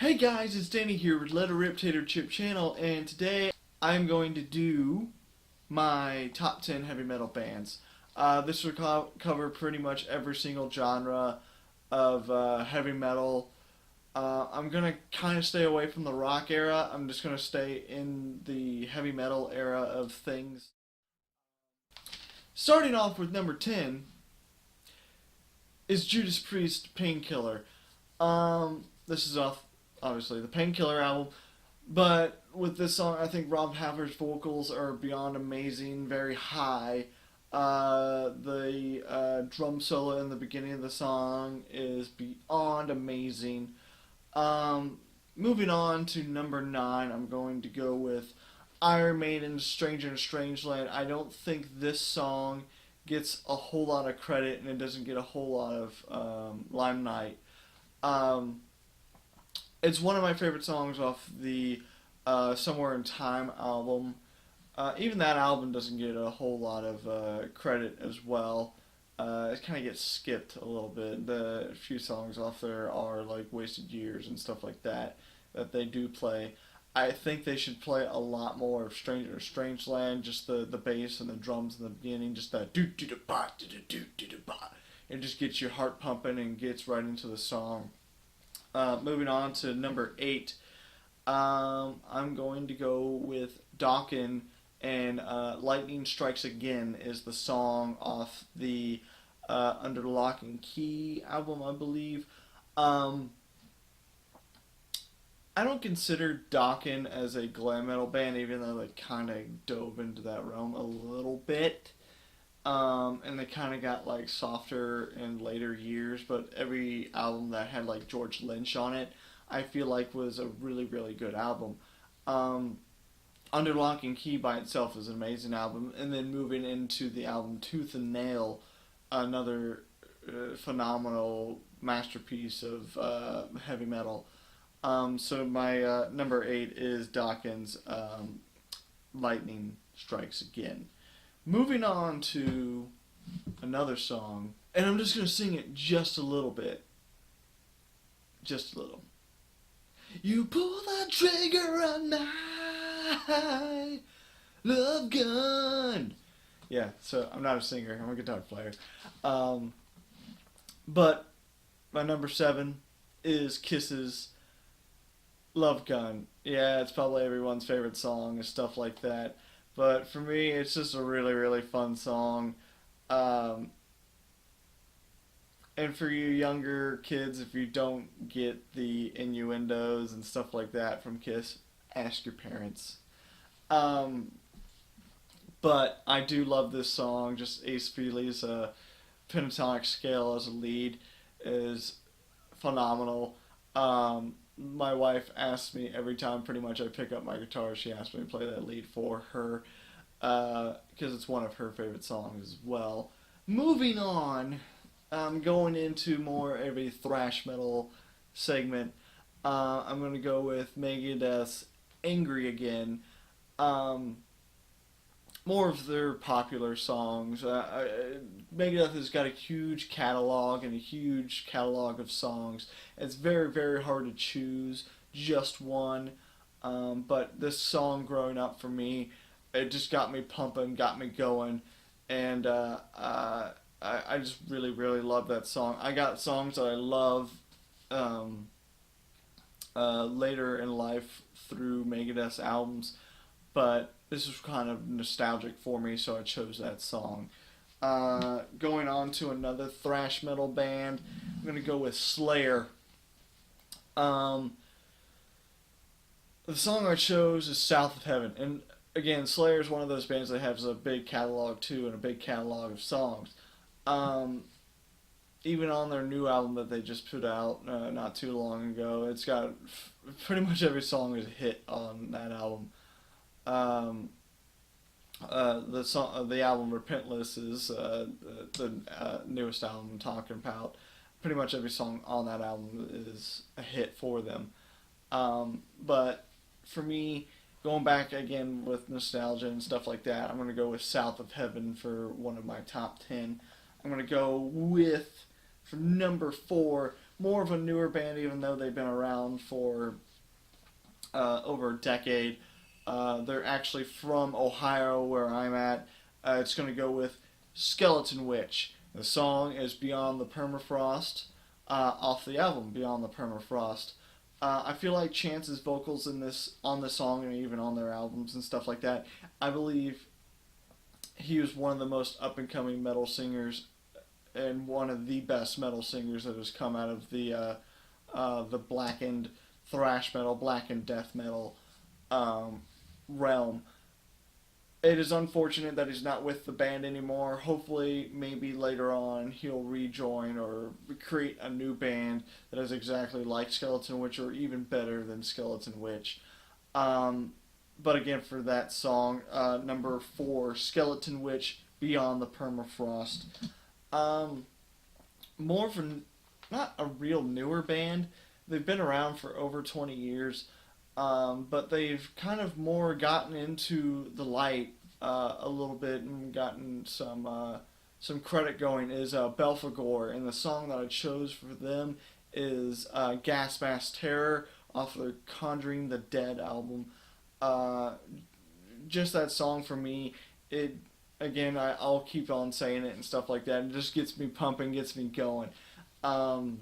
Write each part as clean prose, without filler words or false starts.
Hey guys, it's Danny here with Let It Rip Tater Chip channel, and today I'm going to do my top 10 heavy metal bands. This will cover pretty much every single genre of heavy metal. I'm going to kind of stay away from the rock era. I'm just going to stay in the heavy metal era of things. Starting off with number 10 is Judas Priest Painkiller. This is off, obviously, the Painkiller album. But with this song, I think Rob Halford's vocals are beyond amazing, very high. The drum solo in the beginning of the song is beyond amazing. Moving on to number 9, I'm going to go with Iron Maiden's Stranger in a Strange Land. I don't think this song gets a whole lot of credit, and it doesn't get a whole lot of limelight. Um, it's one of my favorite songs off the Somewhere in Time album. Even that album doesn't get a whole lot of credit as well. It kind of gets skipped a little bit. The few songs off there are like Wasted Years and stuff like that that they do play. I think they should play a lot more of Stranger Strange Land, just the bass and the drums in the beginning, just that do do do ba do do do do do ba. It just gets your heart pumping and gets right into the song. Moving on to number 8, I'm going to go with Dokken, and Lightning Strikes Again is the song off the Under Lock and Key album, I believe. Um, I don't consider Dokken as a glam metal band, even though they kind of dove into that realm a little bit. And they kind of got like softer in later years, but every album that had like George Lynch on it, I feel like was a really, really good album. Um, Under Lock and Key by itself is an amazing album, and then moving into the album Tooth and Nail, another phenomenal masterpiece of heavy metal. So my number 8 is Dokken's Lightning Strikes Again. Moving on to another song, and I'm just going to sing it just a little bit. Just a little. You pull the trigger on my love gun. Yeah, so I'm not a singer, I'm a guitar player. Um, but my number 7 is Kiss's Love Gun. Yeah, it's probably everyone's favorite song and stuff like that. But for me, it's just a really, really fun song. Um, and for you younger kids, if you don't get the innuendos and stuff like that from Kiss, ask your parents. Um, but I do love this song. Just Ace Frehley's pentatonic scale as a lead is phenomenal. My wife asks me every time pretty much I pick up my guitar, she asks me to play that lead for her because it's one of her favorite songs as well. Moving on, going into more of a thrash metal segment, I'm going to go with Megadeth's Angry Again. Um, More of their popular songs. Megadeth has got a huge catalog and a huge catalog of songs. It's very, very hard to choose just one. But this song growing up for me, it just got me pumping, got me going, and I just really, really love that song. I got songs that I love um, later in life through Megadeth's albums, but this was kind of nostalgic for me, so I chose that song. Going on to another thrash metal band, I'm going to go with Slayer. Um, the song I chose is South of Heaven. And again, Slayer is one of those bands that has a big catalog too, and a big catalog of songs. Um, Even on their new album that they just put out not too long ago, it's got pretty much every song is a hit on that album. Um, the album Repentless is the newest album I'm talking about. Pretty much every song on that album is a hit for them. But for me, going back again with nostalgia and stuff like that, I'm gonna go with South of Heaven for one of my top 10. I'm gonna go with for number 4, more of a newer band, even though they've been around for over a decade. They're actually from Ohio, where I'm at. It's going to go with Skeleton Witch. The song is Beyond the Permafrost, off the album Beyond the Permafrost. I feel like Chance's vocals in this on this song and even on their albums and stuff like that. I believe he was one of the most up and coming metal singers and one of the best metal singers that has come out of the blackened thrash metal, blackened death metal realm. It is unfortunate that he's not with the band anymore. Hopefully, maybe later on he'll rejoin or create a new band that is exactly like Skeleton Witch or even better than Skeleton Witch. Um, but again, for that song, number 4, Skeleton Witch, Beyond the Permafrost. Um, More of not a real newer band. They've been around for over 20 years, but they've kind of more gotten into the light a little bit and gotten some credit going. Is Belphegor, and the song that I chose for them is Gas Mask Terror off their Conjuring the Dead album. Uh, just that song for me, it again I'll keep on saying it and stuff like that. It just gets me pumping, gets me going. Um,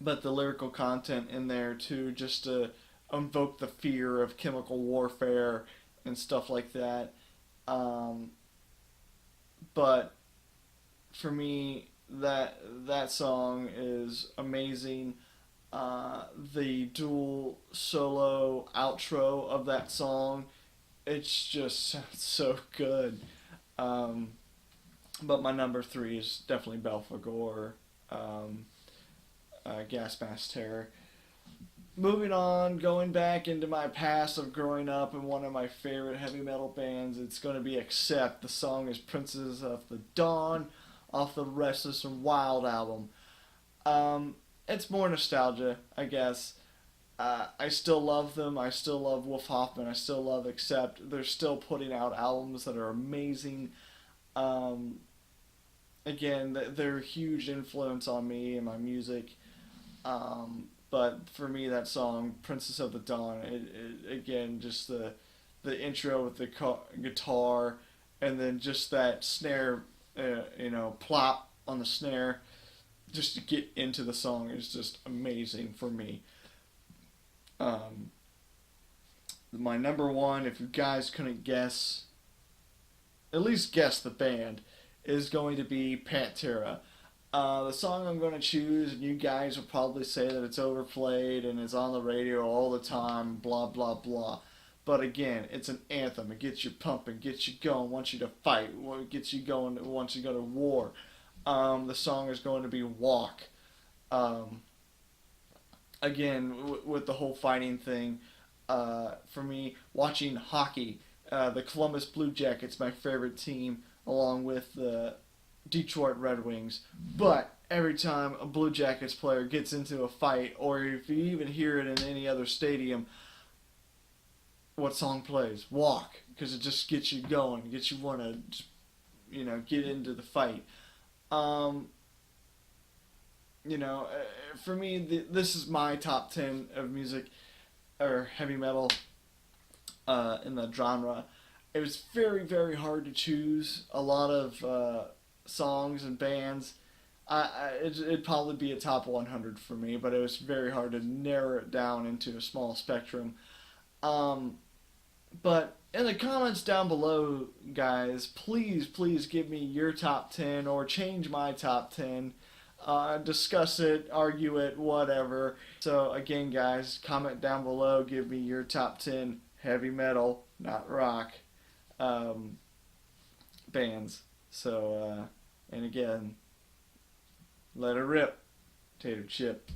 but the lyrical content in there too, just to invoke the fear of chemical warfare and stuff like that. Um, but for me, that song is amazing. The dual solo outro of that song, it's just sounds so good. Um, but my number 3 is definitely Belphegor, um, Gas Mask Terror. Moving on, going back into my past of growing up in one of my favorite heavy metal bands, it's going to be Accept. The song is Princess of the Dawn off the Restless and Wild album. It's more nostalgia, I guess. I still love them. I still love Wolf Hoffman. I still love Accept. They're still putting out albums that are amazing. Um, Again, they're a huge influence on me and my music. But for me, that song, Princess of the Dawn, again, just the intro with the guitar, and then just that snare, plop on the snare, just to get into the song is just amazing for me. Um, my number 1, if you guys couldn't guess, at least guess the band, is going to be Pantera. The song I'm going to choose, and you guys will probably say that it's overplayed and it's on the radio all the time, blah, blah, blah. But again, it's an anthem. It gets you pumping, gets you going, wants you to fight, gets you going, wants you to go to war. The song is going to be Walk. Um, Again, with the whole fighting thing, for me, watching hockey, the Columbus Blue Jackets, my favorite team, along with the Detroit Red Wings. But every time a Blue Jackets player gets into a fight, or if you even hear it in any other stadium, what song plays? Walk, because it just gets you going, gets you want to, get into the fight. Um, for me, this is my top 10 of music or heavy metal in the genre. It was very, very hard to choose a lot of songs and bands. It'd probably be a top 100 for me, but it was very hard to narrow it down into a small spectrum. Um, but in the comments down below, guys, please give me your top 10 or change my top 10. Discuss it, argue it, whatever. So again, guys, comment down below. Give me your top 10 heavy metal, not rock, um, bands. So, and again, let it rip, Tater Chip.